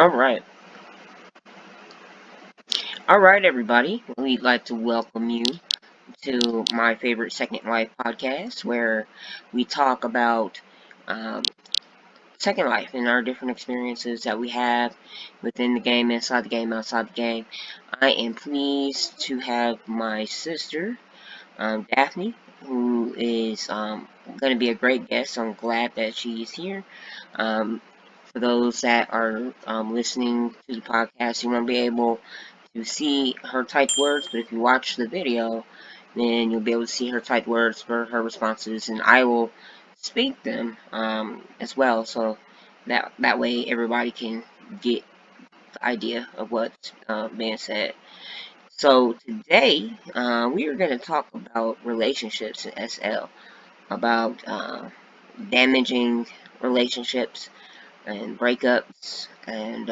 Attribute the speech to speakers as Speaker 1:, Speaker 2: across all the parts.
Speaker 1: All right. All right, everybody. We'd like to welcome you to my favorite Second Life podcast, where we talk about um, Second Life and our different experiences that we have within the game, inside the game, outside the game. I am pleased to have my sister, Daphne, who is going to be a great guest. I'm glad that she is here. Um, for those that are listening to the podcast, you won't be able to see her typed words, but if you watch the video, then you'll be able to see her typed words for her responses, and I will speak them as well, so that way everybody can get the idea of what's being said. So today, we are going to talk about relationships in SL, about damaging relationships and breakups and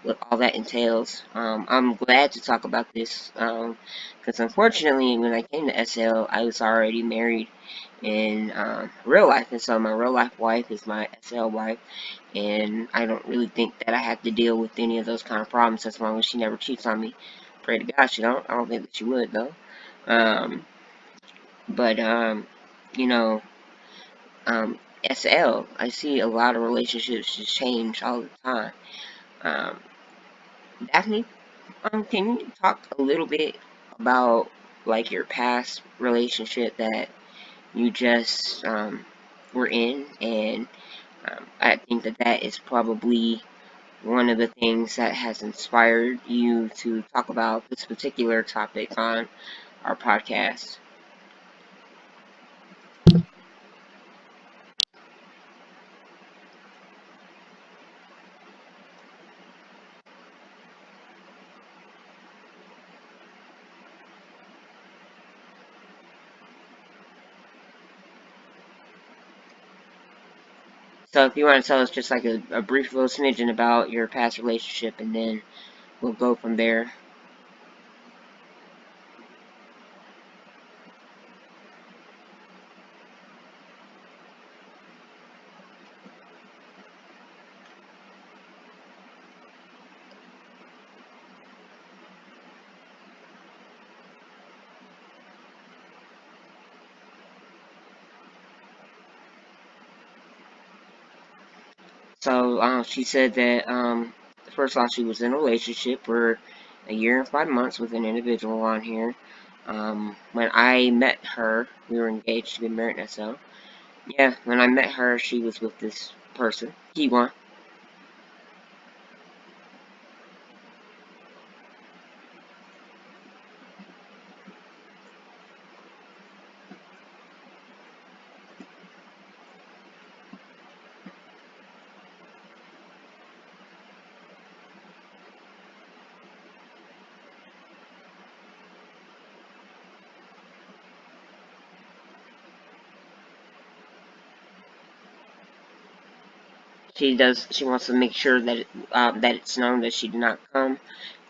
Speaker 1: what all that entails. I'm glad to talk about this because unfortunately, when I came to SL, I was already married in real life, and so my real life wife is my SL wife, and I don't really think that I have to deal with any of those kind of problems as long as she never cheats on me. Pray to God she don't. I don't think that she would though. Um, but you know, SL, I see a lot of relationships just change all the time. Um, Daphne, can you talk a little bit about like your past relationship that you just were in, and I think that that is probably one of the things that has inspired you to talk about this particular topic on our podcast. So if you want to tell us just like a brief little smidgen about your past relationship, and then we'll go from there. So she said that first off, she was in a relationship for a year and 5 months with an individual on here. When I met her, we were engaged to be married now. So yeah, when I met her, she was with this person. He won. She does. She wants to make sure that that it's known that she did not come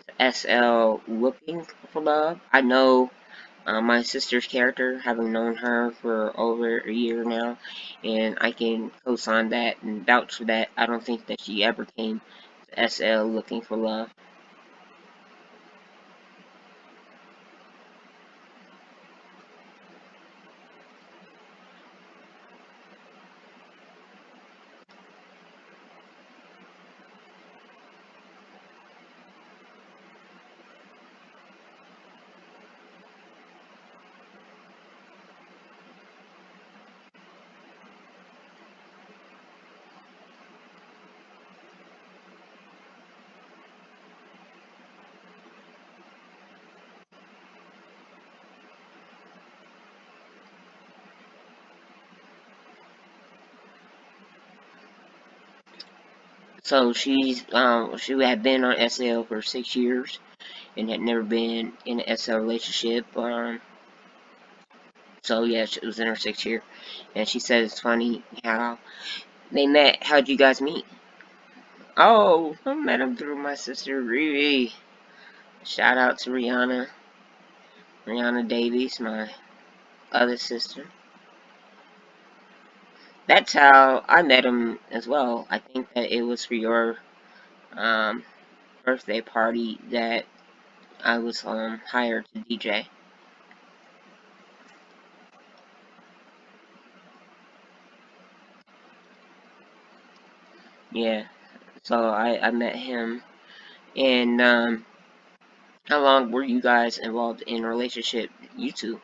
Speaker 1: to SL looking for love. I know my sister's character, having known her for over a year now, and I can co-sign that and vouch for that. I don't think that she ever came to SL looking for love. So she had been on SL for 6 years and had never been in an SL relationship. So yeah, she was in her 6th year, and she said it's funny how they met. How'd you guys meet? Oh, I met him through my sister Riri. Shout out to Rihanna Davies, my other sister. that's how I met him as well. I think that it was for your um, birthday party that I was hired to DJ. Yeah, so I met him. And how long were you guys involved in a relationship, you two?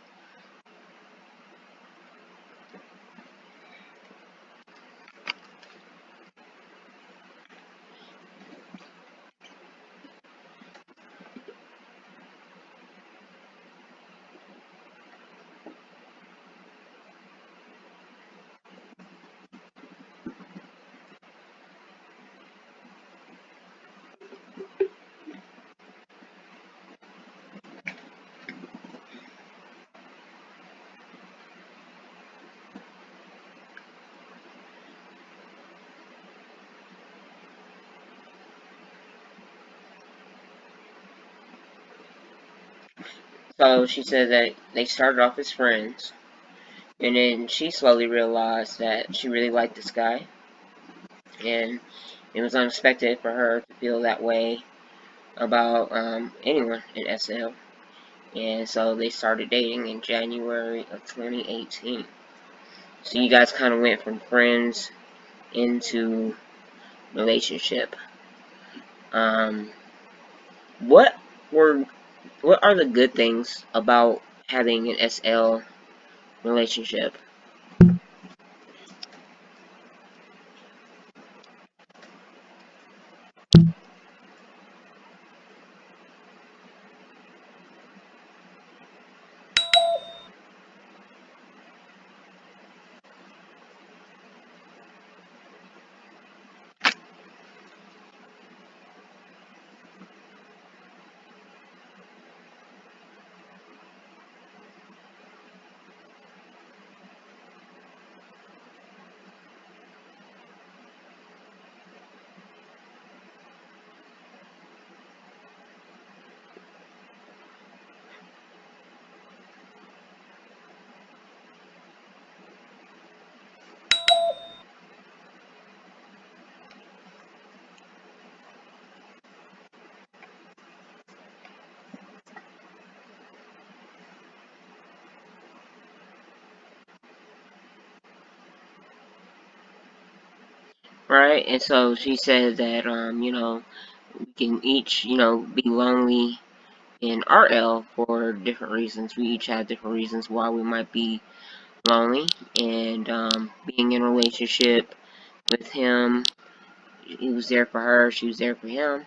Speaker 1: So she said that they started off as friends, and then she slowly realized that she really liked this guy, and it was unexpected for her to feel that way about anyone in SL. And so they started dating in January of 2018. So you guys kind of went from friends into relationship. Um, what were what are the good things about having an SL relationship? Right? And so she said that we can each, be lonely in RL for different reasons. We each have different reasons why we might be lonely, and being in a relationship with him, he was there for her, she was there for him.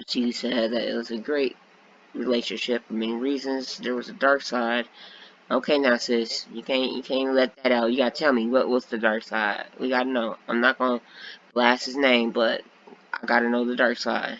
Speaker 1: She said that it was a great relationship for many reasons. There was a dark side. Okay, now sis, you can't let that out. You gotta tell me what's the dark side. We gotta know. I'm not gonna blast his name, but I gotta know the dark side.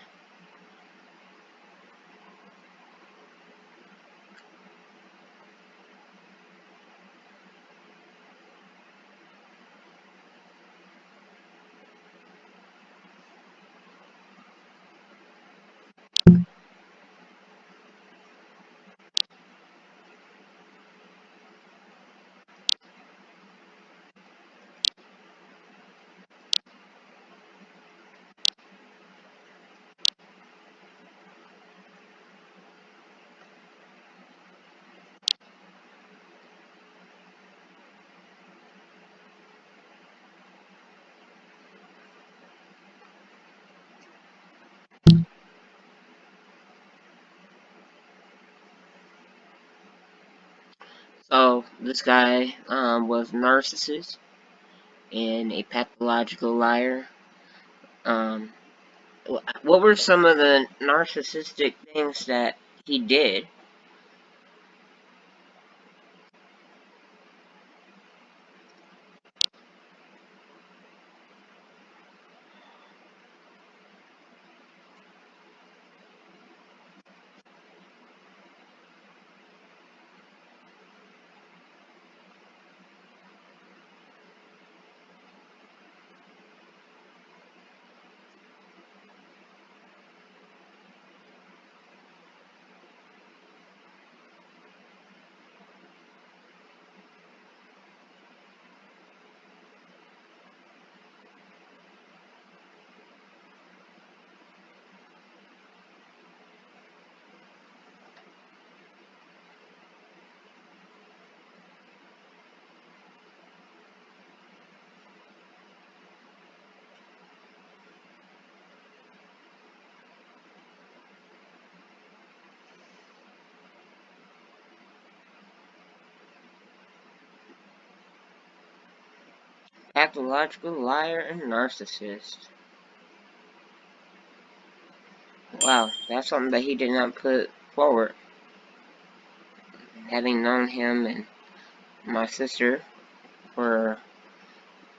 Speaker 1: So this guy was a narcissist and a pathological liar. Um, what were some of the narcissistic things that he did? pathological liar and narcissist. Wow, that's something that he did not put forward. Having known him and my sister for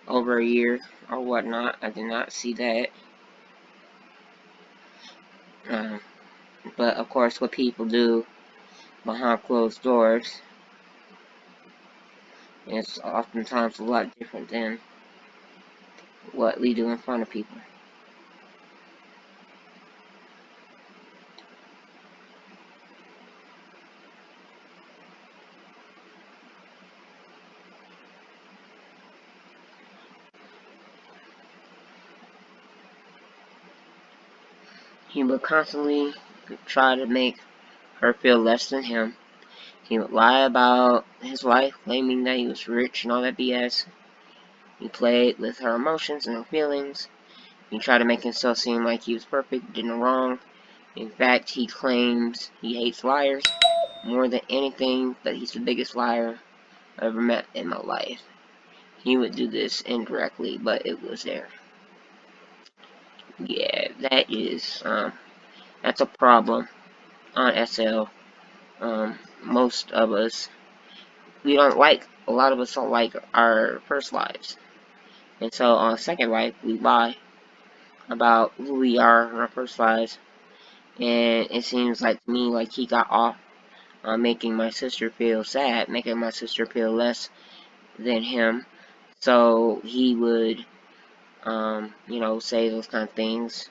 Speaker 1: over a year or whatnot, I did not see that. Um, but of course, what people do behind closed doors is oftentimes a lot different than what we do in front of people. He would constantly try to make her feel less than him. He would lie about his life, claiming that he was rich and all that BS. He played with her emotions and her feelings. He tried to make himself seem like he was perfect, did no wrong. In fact, he claims he hates liars more than anything, that he's the biggest liar I ever met in my life. He would do this indirectly, but it was there. Yeah, that's a problem on SL. Most of us, a lot of us don't like our first lives. And so on Second Life, we lie about who we are in our first lives. And it seems like to me like he got off on making my sister feel sad, making my sister feel less than him. So he would, say those kind of things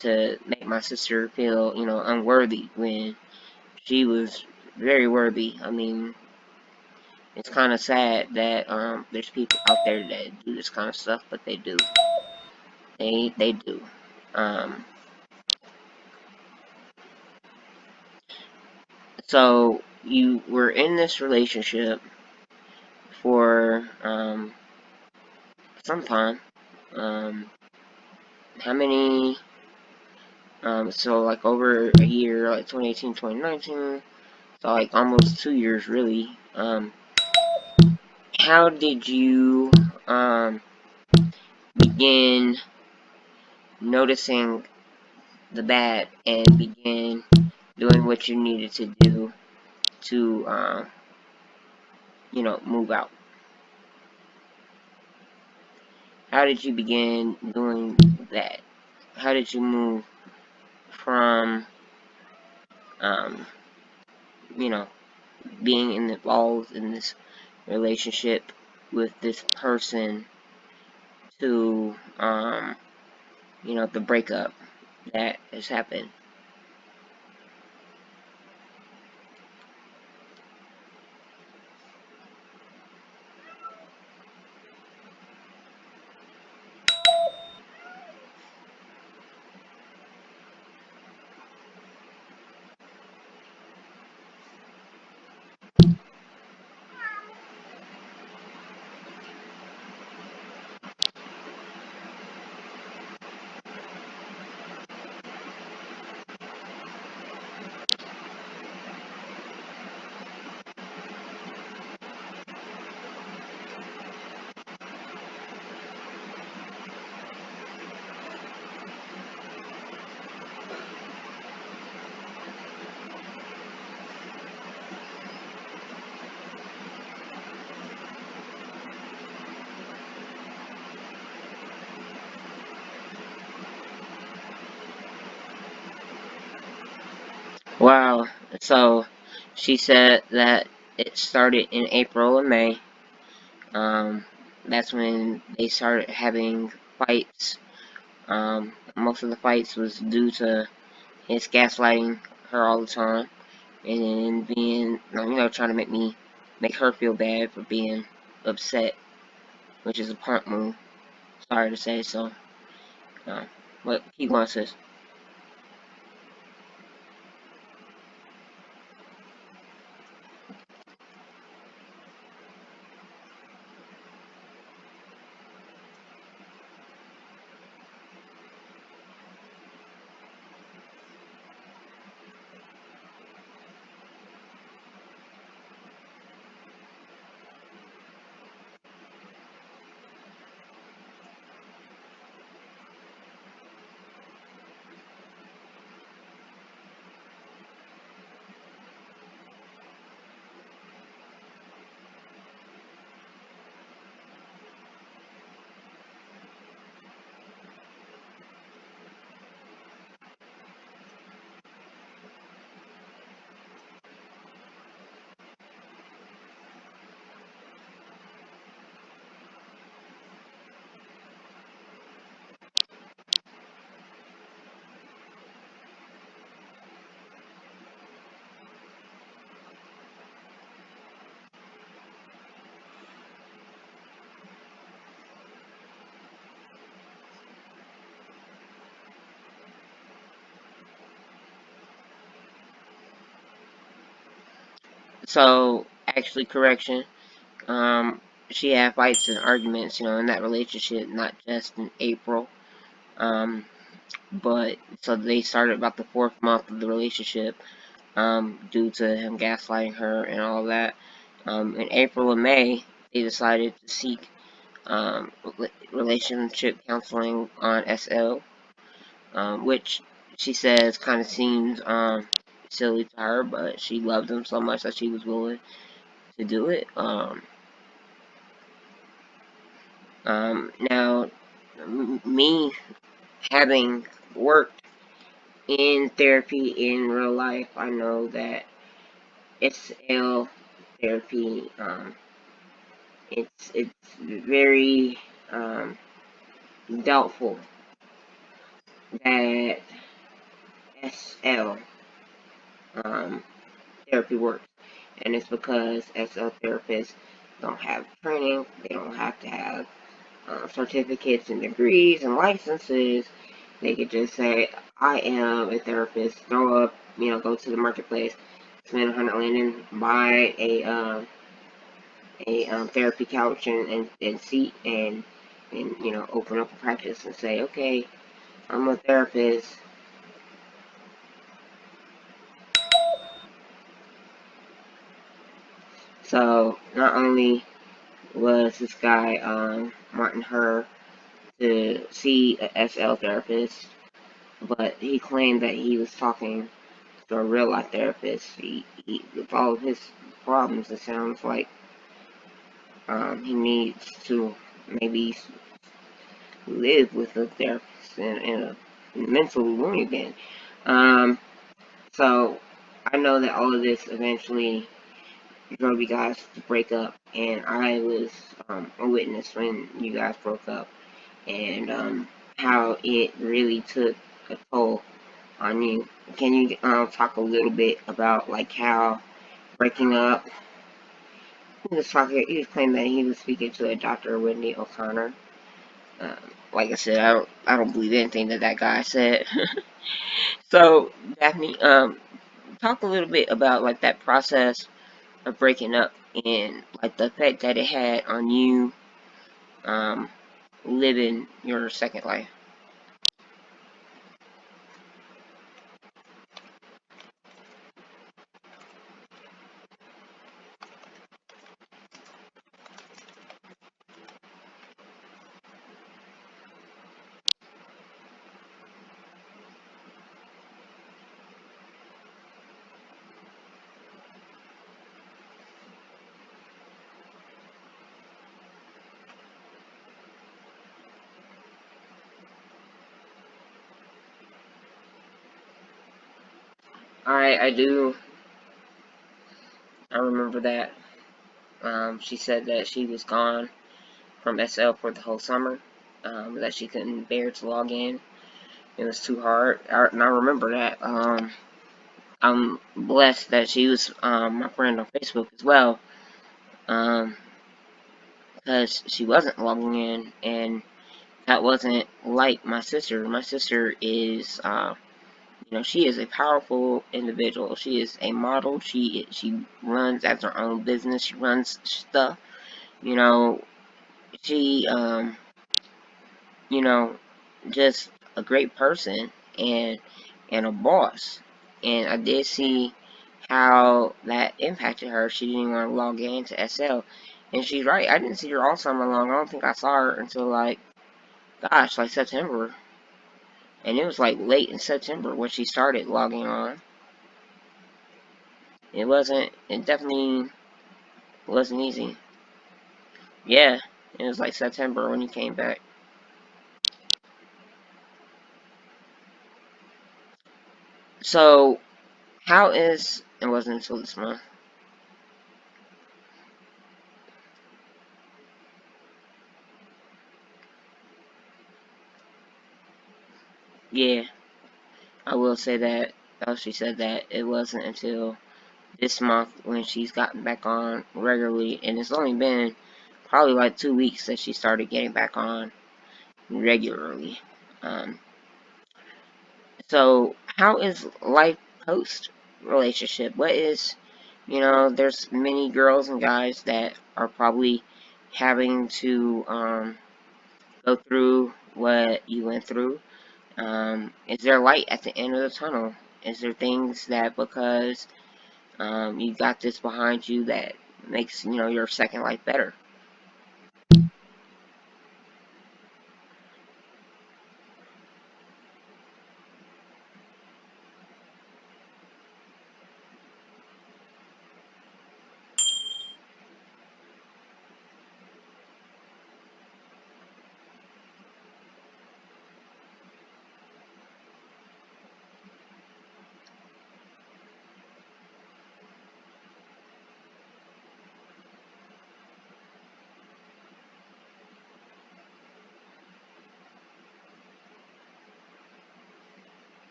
Speaker 1: to make my sister feel, unworthy when she was very worthy. I mean, it's kind of sad that there's people out there that do this kind of stuff, but they do. They do. Um, so you were in this relationship for some time. Um, how many? So like over a year, like 2018, 2019. So like almost 2 years, really. How did you begin noticing the bad and begin doing what you needed to do to, move out? How did you begin doing that? How did you move from, um, you know, being involved in this relationship with this person to, the breakup that has happened? Wow. So she said that it started in April and May. That's when they started having fights. Most of the fights was due to his gaslighting her all the time, and then being, trying to make her feel bad for being upset, which is a punk move. Sorry to say so. Uh, but he wants us. So, actually, correction. Um, she had fights and arguments, in that relationship, not just in April. Um, but so they started about the fourth month of the relationship, due to him gaslighting her and all that. In April and May, they decided to seek relationship counseling on SL, which she says kind of seems silly to her, but she loved him so much that she was willing to do it. Now, me having worked in therapy in real life, I know that SL therapy, it's very doubtful that SL um, therapy works, and it's because SL therapists don't have training. They don't have to have certificates and degrees and licenses. They could just say, I am a therapist, throw up, go to the marketplace, spend $100 and buy a therapy couch and seat, and open up a practice and say, okay, I'm a therapist. So not only was this guy wanting her to see a SL therapist, but he claimed that he was talking to a real life therapist. With all of his problems, it sounds like he needs to maybe live with a therapist in a mental room again. Um, so I know that all of this eventually drove you guys to break up, and I was a witness when you guys broke up, and how it really took a toll on you. Can you talk a little bit about like how breaking up? He was claiming that he was speaking to a Dr. Whitney O'Connor. Um, like I said, I don't believe anything that guy said. So Daphne, talk a little bit about like that process of breaking up and like the effect that it had on you um, living your second life. I do. I remember that. She said that she was gone from SL for the whole summer. That she couldn't bear to log in. It was too hard. And I remember that. I'm blessed that she was my friend on Facebook as well. Um, because she wasn't logging in, and that wasn't like my sister. My sister is, she is a powerful individual. She is a model. She runs as her own business. She runs stuff. You know, she, you know, just a great person and a boss. And I did see how that impacted her. She didn't even want to log into SL. And she's right. I didn't see her all summer long. I don't think I saw her until like, gosh, like September. And it was like late in September when she started logging on. It definitely wasn't easy. Yeah, it was like September when he came back. So, it wasn't until this month. Yeah, I will say that. Oh, she said that it wasn't until this month when she's gotten back on regularly, and it's only been probably like 2 weeks that she started getting back on regularly. Um, so how is life post relationship? What is, there's many girls and guys that are probably having to go through what you went through. Is there light at the end of the tunnel? Is there things that because you got this behind you that makes your second life better?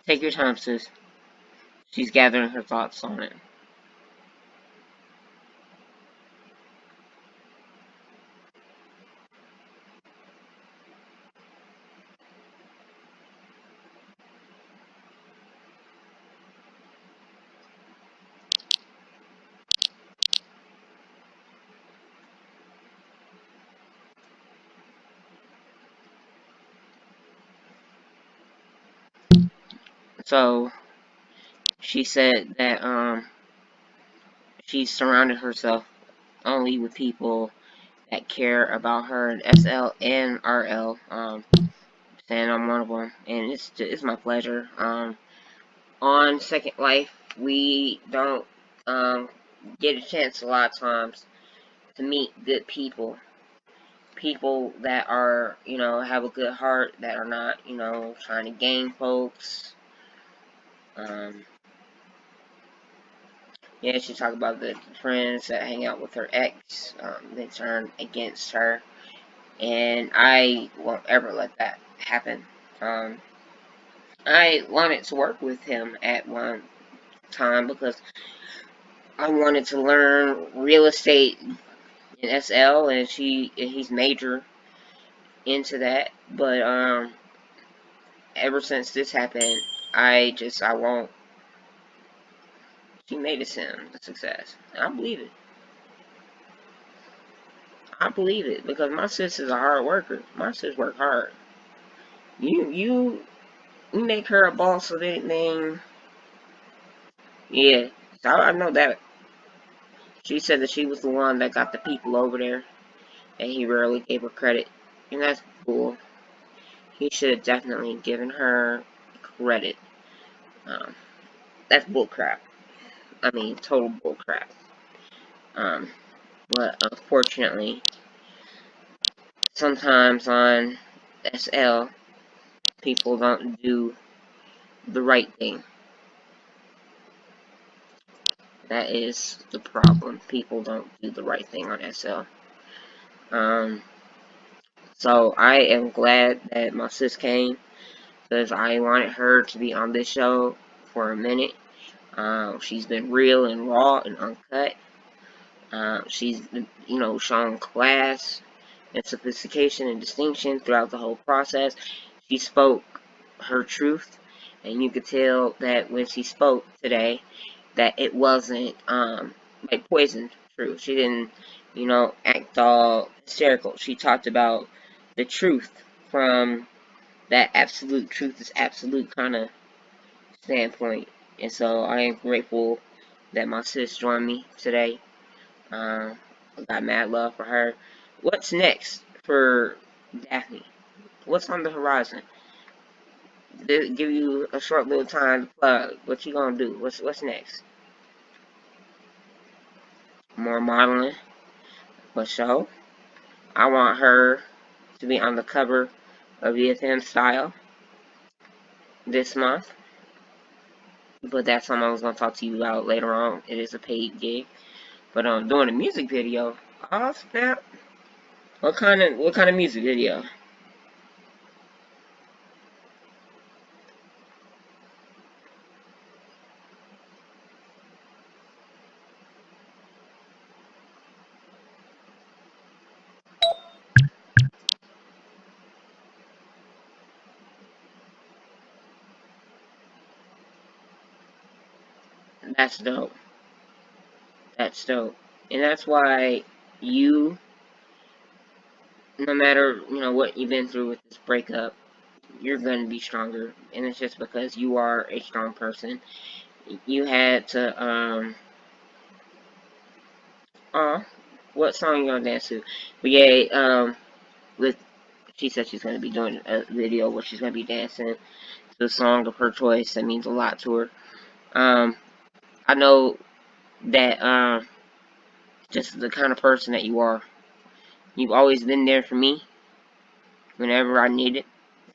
Speaker 1: Take your time, sis. She's gathering her thoughts on it. So she said that she's surrounded herself only with people that care about her, and SL and RL. Saying I'm one of them, and it's my pleasure. On Second Life, we don't get a chance a lot of times to meet good people. People that are, have a good heart, that are not, trying to game folks. Um, yeah, she talked about the friends that hang out with her ex, they turn against her, and I won't ever let that happen. Um, I wanted to work with him at one time because I wanted to learn real estate in SL, and he's major into that. But ever since this happened, I won't. She made it sound a success. I believe it. I believe it because my sis is a hard worker. My sis work hard. You make her a boss of anything. Yeah, so I know that. She said that she was the one that got the people over there, and he rarely gave her credit, and that's cool. He should have definitely given her credit. Um, that's bullcrap. I mean, total bullcrap. Um, but unfortunately, sometimes on SL, people don't do the right thing. That is the problem. People don't do the right thing on SL. Um, so I am glad that my sis came because I wanted her to be on this show for a minute. She's been real and raw and uncut. She's, shown class and sophistication and distinction throughout the whole process. She spoke her truth, and you could tell that when she spoke today, that it wasn't like poison truth. She didn't, act all hysterical. She talked about the truth from that absolute truth is absolute kind of standpoint. And so I am grateful that my sis joined me today. I got mad love for her. What's next for Daphne? What's on the horizon? give you a short little time to plug. What you gonna do? What's next? More modeling. For sure. I want her to be on the cover of EFM Style this month. But that's something I was gonna talk to you about later on. It is a paid gig. But doing a music video. Oh snap. What kind of music video? That's dope. That's dope. And that's why you, no matter, what you've been through with this breakup, you're gonna be stronger. And it's just because you are a strong person. You had to, what song you gonna dance to? But yeah, with, she said she's gonna be doing a video where she's gonna be dancing to a song of her choice. That means a lot to her. Um, I know that, just the kind of person that you are. You've always been there for me whenever I needed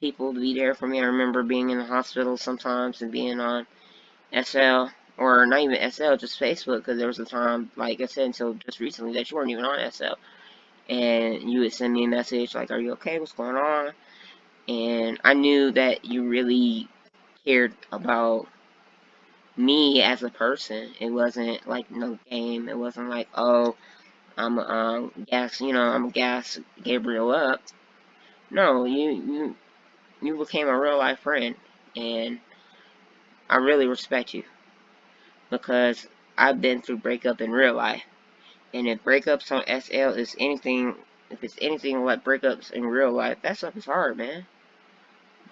Speaker 1: people to be there for me. I remember being in the hospital sometimes and being on SL, or not even SL, just Facebook, because there was a time, like I said, until just recently, that you weren't even on SL. And you would send me a message like, are you okay? What's going on? And I knew that you really cared about me as a person. It wasn't like no game. It wasn't like, oh, I'm a I'm a gas Gabriel up. No, you became a real life friend, and I really respect you because I've been through breakup in real life, and if breakups on SL is anything, if it's anything like breakups in real life, that stuff is hard, man.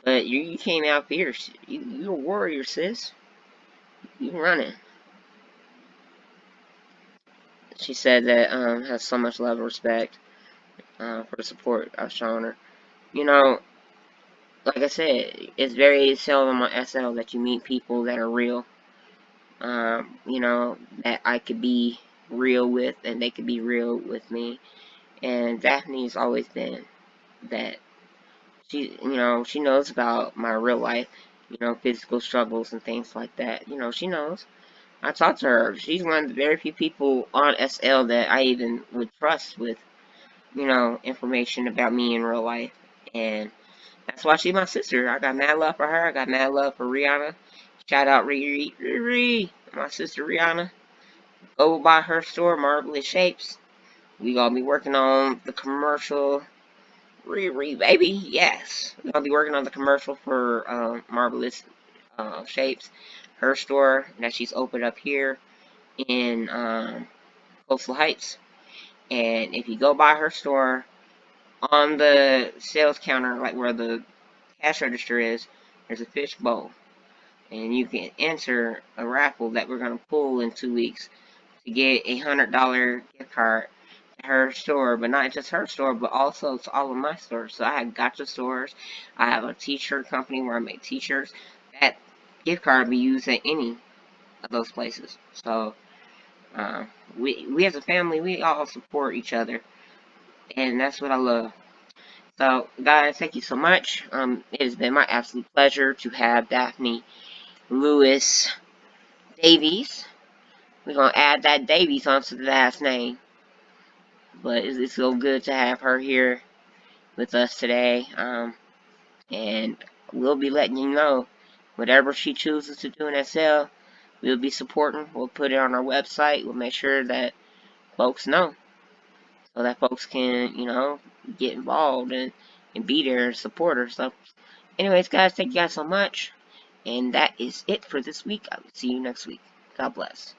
Speaker 1: But you came out fierce. You a warrior, sis. You running. She said that has so much love and respect for the support I've shown her. You know, like I said, it's very seldom on SL that you meet people that are real. That I could be real with and they could be real with me. And Daphne's always been that. She knows about my real life, physical struggles and things like that. She knows. I talked to her. She's one of the very few people on SL that I even would trust with, information about me in real life. And that's why she's my sister. I got mad love for her. I got mad love for Rihanna. Shout out Riri, my sister Rihanna. Go by her store, Marvelous Shapes. We gonna be working on the commercial. Riri, baby, yes. We gonna be working on the commercial for Marvelous Shapes. Her store that she's opened up here in Coastal Heights. And if you go by her store, on the sales counter, like where the cash register is, there's a fish bowl. And you can enter a raffle that we're going to pull in 2 weeks to get a $100 gift card to her store, but not just her store, but also to all of my stores. So I have gotcha stores. I have a t-shirt company where I make t-shirts. That gift card will be used at any of those places. So uh, we as a family, we all support each other, and that's what I love. So, guys, thank you so much. It has been my absolute pleasure to have Daphne Louis-Davies. We're gonna add that Davies onto the last name, but it's so good to have her here with us today. And we'll be letting you know whatever she chooses to do in SL. We'll be supporting. We'll put it on our website. We'll make sure that folks know, so that folks can, get involved and be there and support her. So, anyways, guys, thank you guys so much. And that is it for this week. I will see you next week. God bless.